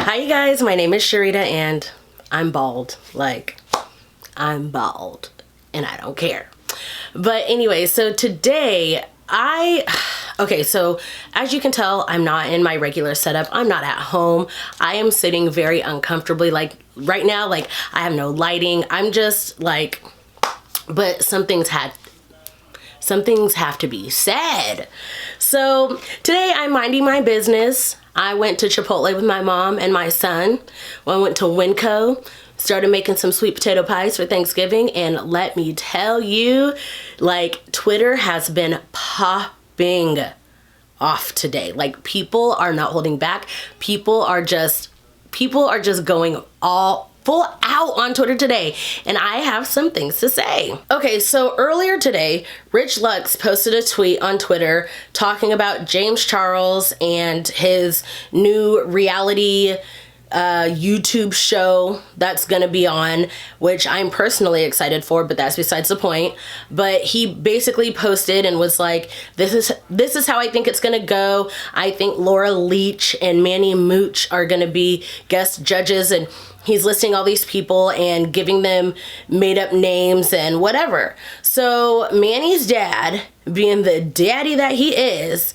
Hi you guys, my name is Cherita and I'm bald. Like, I'm bald and I don't care. But anyway, so today so as you can tell, I'm not in my regular setup. I'm not at home. I am sitting very uncomfortably, like right now, like I have no lighting. I'm just like, but some things have to be said. So today I'm minding my business. I went to Chipotle with my mom and my son. I went to Winco, started making some sweet potato pies for Thanksgiving, and let me tell you, like, Twitter has been popping off today. Like, people are not holding back. People are just going all full out on Twitter today, and I have some things to say. Okay, so earlier today, richlux posted a tweet on Twitter talking about James Charles and his new reality YouTube show that's gonna be on, which I'm personally excited for, but that's besides the point. But he basically posted and was like, this is how I think it's gonna go. I think Laura Leach and Manny Mua are gonna be guest judges, and he's listing all these people and giving them made up names and whatever. So Manny's dad, being the daddy that he is,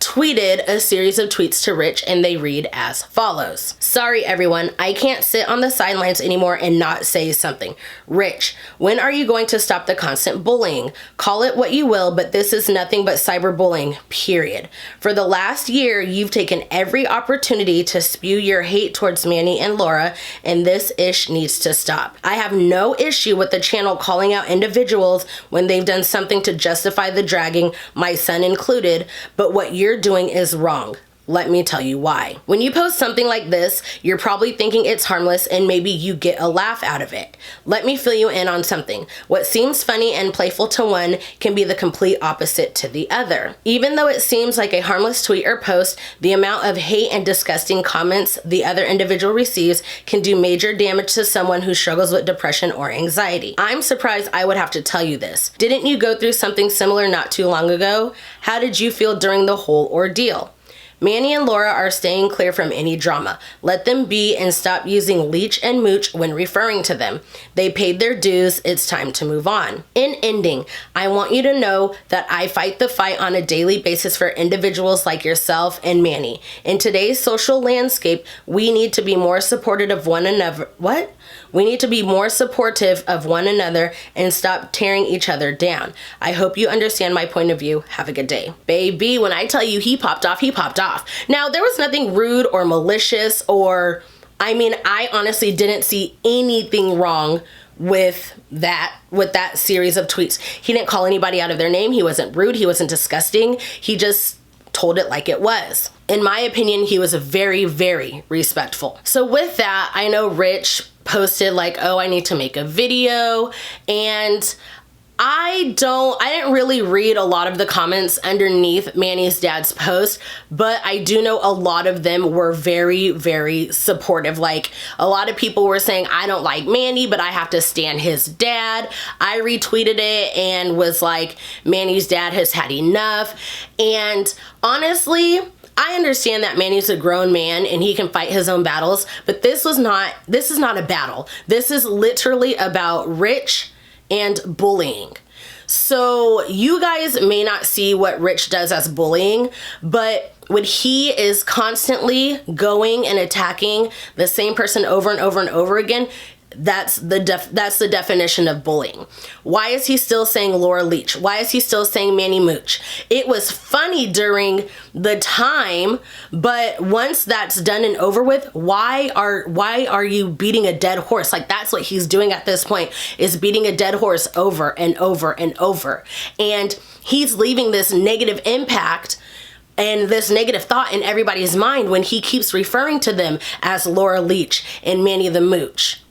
tweeted a series of tweets to Rich, and they read as follows. Sorry everyone, I can't sit on the sidelines anymore and not say something. Rich, when are you going to stop the constant bullying? Call it what you will, but this is nothing but cyberbullying, period. For the last year, you've taken every opportunity to spew your hate towards Manny and Laura, and this ish needs to stop. I have no issue with the channel calling out individuals when they've done something to justify the dragging, my son included, but what you're doing is wrong. Let me tell you why. When you post something like this, you're probably thinking it's harmless and maybe you get a laugh out of it. Let me fill you in on something. What seems funny and playful to one can be the complete opposite to the other. Even though it seems like a harmless tweet or post, the amount of hate and disgusting comments the other individual receives can do major damage to someone who struggles with depression or anxiety. I'm surprised I would have to tell you this. Didn't you go through something similar not too long ago? How did you feel during the whole ordeal? Manny and Laura are staying clear from any drama. Let them be and stop using leech and mooch when referring to them. They paid their dues. It's time to move on. In ending, I want you to know that I fight the fight on a daily basis for individuals like yourself and Manny. In today's social landscape, we need to be more supportive of one another. We need to be more supportive of one another and stop tearing each other down. I hope you understand my point of view. Have a good day. Baby, when I tell you he popped off, he popped off. Now, there was nothing rude or malicious I honestly didn't see anything wrong with that series of tweets. He didn't call anybody out of their name. He wasn't rude. He wasn't disgusting. He just told it like it was. In my opinion, he was very, very respectful. So with that, I know Rich posted like, oh, I need to make a video, and I didn't really read a lot of the comments underneath Manny's dad's post, but I do know a lot of them were very, very supportive. Like, a lot of people were saying, I don't like Manny, but I have to stand his dad. I retweeted it and was like, Manny's dad has had enough. And honestly, I understand that Manny's a grown man and he can fight his own battles, but this is not a battle. This is literally about Rich and bullying. So you guys may not see what Rich does as bullying, but when he is constantly going and attacking the same person over and over and over again, that's the definition of bullying. Why is he still saying Laura Leach? Why is he still saying Manny Mua? It was funny during the time, but once that's done and over with, why are you beating a dead horse? Like, that's what he's doing at this point, is beating a dead horse over and over and over. And he's leaving this negative impact and this negative thought in everybody's mind when he keeps referring to them as Laura Leach and Manny the Mooch.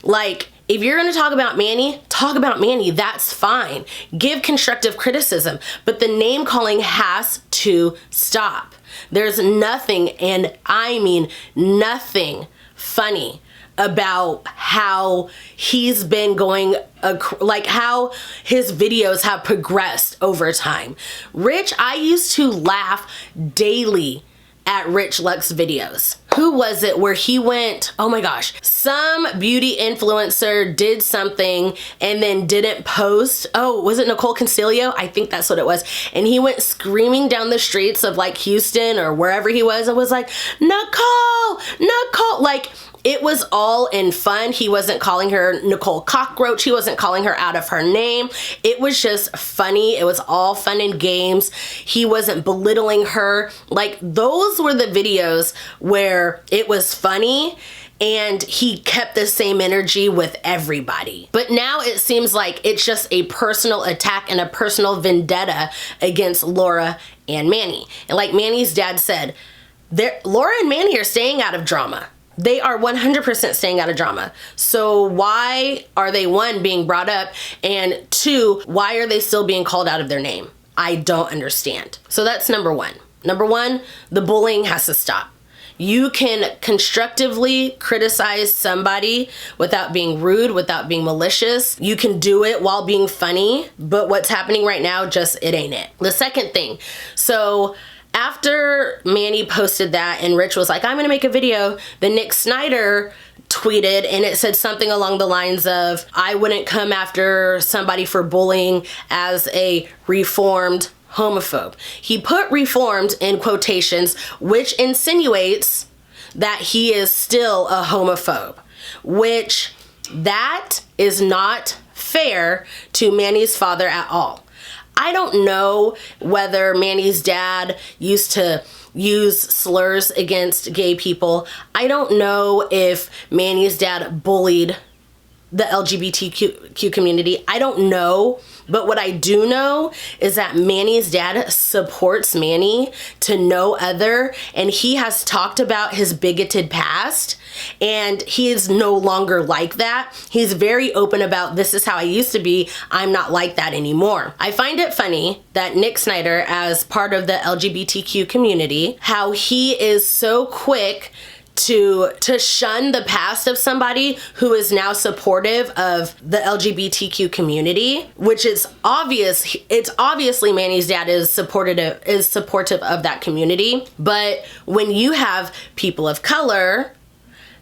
Like, if you're going to talk about Manny, that's fine. Give constructive criticism, but the name calling has to stop. There's nothing, and I mean nothing, funny about how he's been going, like how his videos have progressed over time. Rich, I used to laugh daily at richlux videos. who was it where he went, oh my gosh, some beauty influencer did something and then didn't post. Oh, was it Nicole Concilio? I think that's what it was. And he went screaming down the streets of like Houston or wherever he was and was like, Nicole, Nicole, like, it was all in fun. He wasn't calling her Nicole Cockroach. He wasn't calling her out of her name. It was just funny. It was all fun and games. He wasn't belittling her. Like, those were the videos where it was funny and he kept the same energy with everybody. But now it seems like it's just a personal attack and a personal vendetta against Laura and Manny. And like Manny's dad said, Laura and Manny are staying out of drama. They are 100% staying out of drama. So why are they, one, being brought up, and two, why are they still being called out of their name? I don't understand. So that's number one. Number one, the bullying has to stop. You can constructively criticize somebody without being rude, without being malicious. You can do it while being funny, but what's happening right now, just, it ain't it. The second thing, so after Manny posted that and Rich was like, I'm gonna make a video, then Nick Snyder tweeted and it said something along the lines of, I wouldn't come after somebody for bullying as a reformed homophobe. He put reformed in quotations, which insinuates that he is still a homophobe, which that is not fair to Manny's father at all. I don't know whether Manny's dad used to use slurs against gay people. I don't know if Manny's dad bullied the LGBTQ community. I don't know. But what I do know is that Manny's dad supports Manny to no other, and he has talked about his bigoted past, and he is no longer like that. He's very open about, this is how I used to be, I'm not like that anymore. I find it funny that Nick Snyder, as part of the LGBTQ community, how he is so quick to shun the past of somebody who is now supportive of the LGBTQ community, which is obvious. It's obviously Manny's dad is supportive of that community. But when you have people of color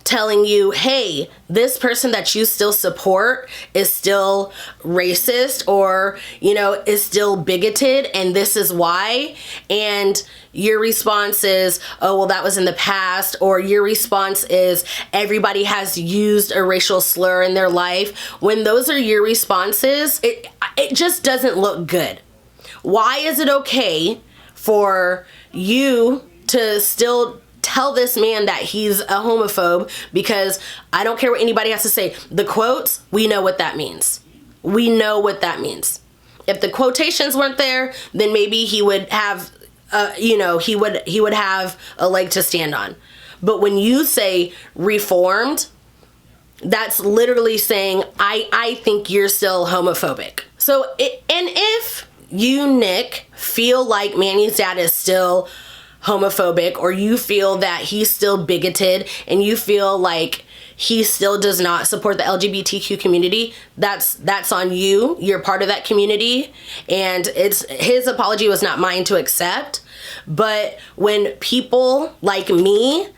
telling you, hey, this person that you still support is still racist, or, you know, is still bigoted, and this is why, and your response is, oh, well, that was in the past, or your response is, everybody has used a racial slur in their life. When those are your responses, it just doesn't look good. Why is it okay for you to still tell this man that he's a homophobe? Because I don't care what anybody has to say. The quotes, we know what that means. We know what that means. If the quotations weren't there, then maybe he would have, he would have a leg to stand on. But when you say reformed, that's literally saying, I think you're still homophobic. So, and if you, Nick, feel like Manny's dad is still homophobic, or you feel that he's still bigoted, and you feel like he still does not support the LGBTQ community, that's on you. You're part of that community, and his apology was not mine to accept. But when people like me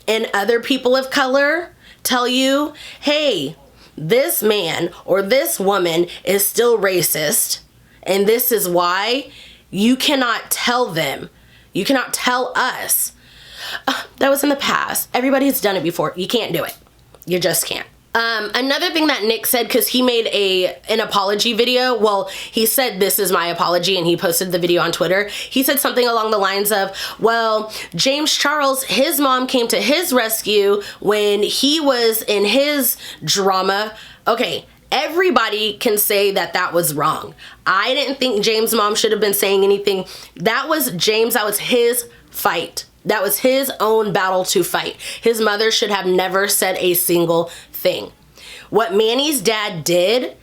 and other people of color tell you, hey, this man or this woman is still racist, and this is why, you cannot tell them, you cannot tell us, that was in the past. Everybody's done it before. You can't do it. You just can't. Another thing that Nick said, because he made an apology video. Well, he said, this is my apology, and he posted the video on Twitter. He said something along the lines of, well, James Charles, his mom came to his rescue when he was in his drama. Okay, everybody can say that that was wrong. I didn't think James' mom should have been saying anything. That was James, that was his fight. That was his own battle to fight. His mother should have never said a single thing. What Manny's dad did,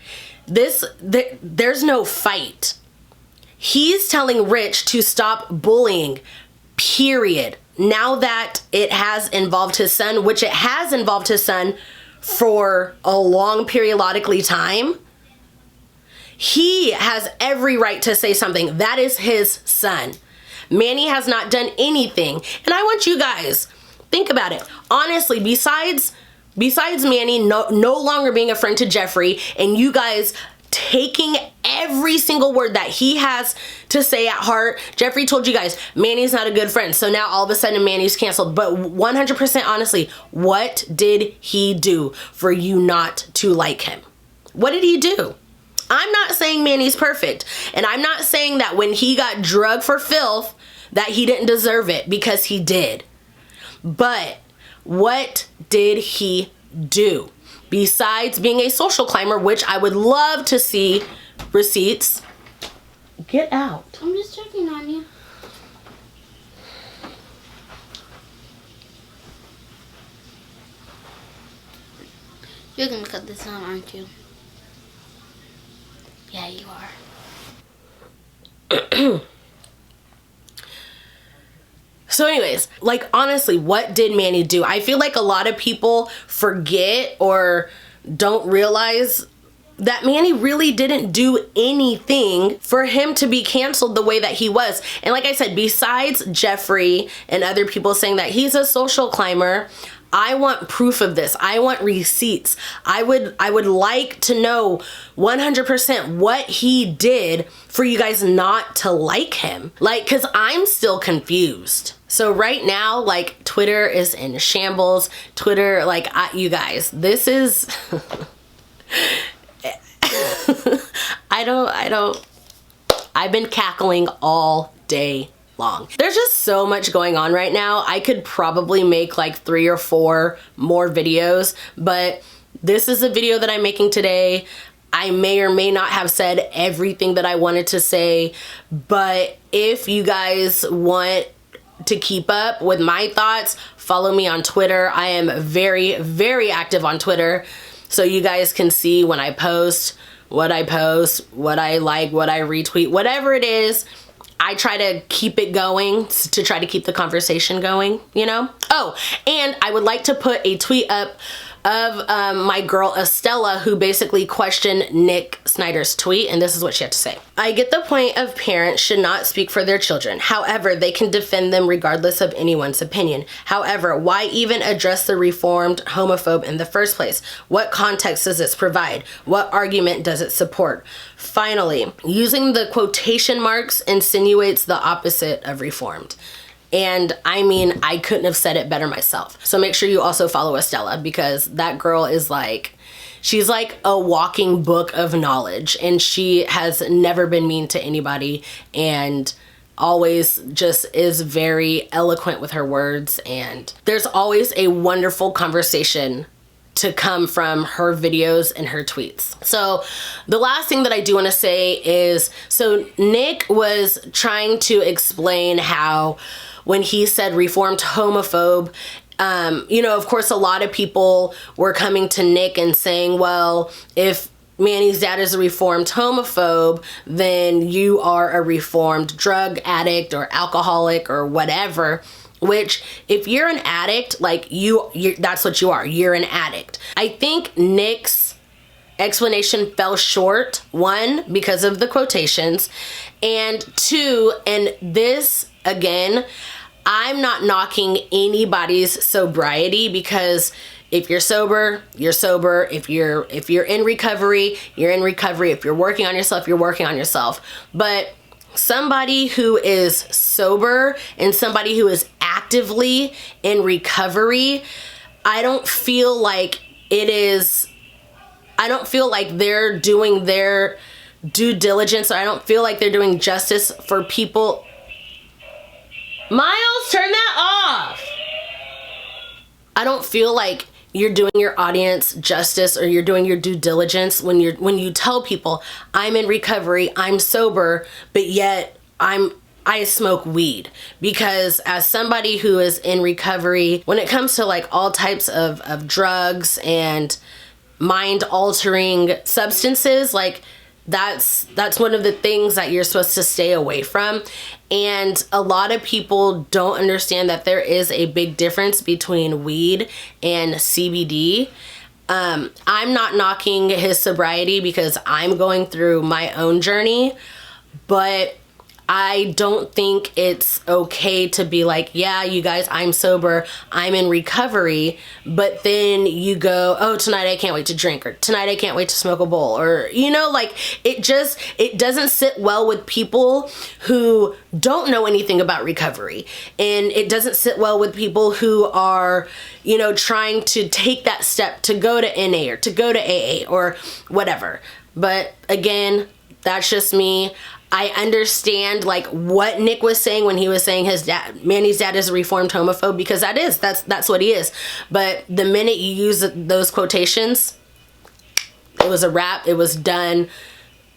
there's no fight. He's telling Rich to stop bullying, period. Now that it has involved his son, which it has involved his son for a long periodically time, he has every right to say something. That is his son. Manny has not done anything. And I want you guys, Think about it. Honestly, besides Manny no longer being a friend to Jeffree, and you guys taking every single word that he has to say at heart. Jeffree told you guys Manny's not a good friend, so now all of a sudden Manny's canceled. But 100% honestly, what did he do for you not to like him? What did he do? I'm not saying Manny's perfect, and I'm not saying that when he got drugged for filth that he didn't deserve it, because he did. But what did he do? Besides being a social climber, which I would love to see receipts. Get out. I'm just checking on you. You're gonna cut this out, aren't you? Yeah, you are. So anyways, like honestly, what did Manny do? I feel like a lot of people forget or don't realize that Manny really didn't do anything for him to be canceled the way that he was. And like I said, besides Jeffree and other people saying that he's a social climber, I want proof of this. I want receipts. I would like to know 100% what he did for you guys not to like him. Like, cause I'm still confused. So right now, like, Twitter is in shambles. Twitter, like, you guys, this is, I've been cackling all day long. There's just so much going on right now. I could probably make like 3 or 4 more videos, but this is a video that I'm making today. I may or may not have said everything that I wanted to say, but if you guys want to keep up with my thoughts, follow me on Twitter. I am very, very active on Twitter, so you guys can see when I post, what I like, what I retweet, whatever it is. I try to keep it going to try to keep the conversation going, you know? Oh, and I would like to put a tweet up of my girl Estela, who basically questioned Nick Snyder's tweet, and this is what she had to say. I get the point of parents should not speak for their children. However, they can defend them regardless of anyone's opinion. However, why even address the reformed homophobe in the first place? What context does this provide? What argument does it support? Finally, using the quotation marks insinuates the opposite of reformed. And I mean, I couldn't have said it better myself. So make sure you also follow Estela, because that girl is like, she's like a walking book of knowledge, and she has never been mean to anybody and always just is very eloquent with her words. And there's always a wonderful conversation to come from her videos and her tweets. So the last thing that I do want to say is, so Nick was trying to explain how when he said reformed homophobe, you know, of course, a lot of people were coming to Nick and saying, well, if Manny's dad is a reformed homophobe, then you are a reformed drug addict or alcoholic or whatever. Which, if you're an addict, like you that's what you are. You're an addict. I think Nick's explanation fell short, 1, because of the quotations, and 2, and this, again, I'm not knocking anybody's sobriety, because if you're sober, you're sober. If you're in recovery, you're in recovery. If you're working on yourself, you're working on yourself. But somebody who is sober and somebody who is actively in recovery, I don't feel like they're doing their due diligence, or I don't feel like they're doing justice for people. Miles, turn that off. I don't feel like you're doing your audience justice, or you're doing your due diligence when you tell people I'm in recovery, I'm sober, but yet I smoke weed. Because as somebody who is in recovery, when it comes to like all types of drugs and mind altering substances, like that's one of the things that you're supposed to stay away from. And a lot of people don't understand that there is a big difference between weed and CBD. I'm not knocking his sobriety, because I'm going through my own journey, but I don't think it's okay to be like, yeah, you guys, I'm sober, I'm in recovery, but then you go, oh, tonight I can't wait to drink, or tonight I can't wait to smoke a bowl, or, you know, like, it doesn't sit well with people who don't know anything about recovery. And it doesn't sit well with people who are, you know, trying to take that step to go to NA or to go to AA or whatever. But again, that's just me. I understand like what Nick was saying when he was saying his dad, Manny's dad, is a reformed homophobe, because that's what he is. But the minute you use those quotations, it was a wrap. It was done.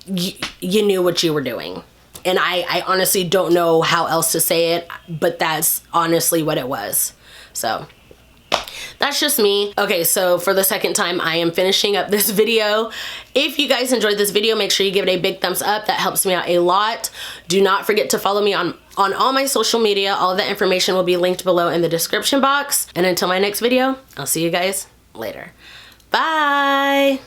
You knew what you were doing. And I honestly don't know how else to say it, but that's honestly what it was. So that's just me. Okay, so for the second time, I am finishing up this video. If you guys enjoyed this video, make sure you give it a big thumbs up. That helps me out a lot. Do not forget to follow me on all my social media. All of that information will be linked below in the description box. And until my next video, I'll see you guys later. Bye.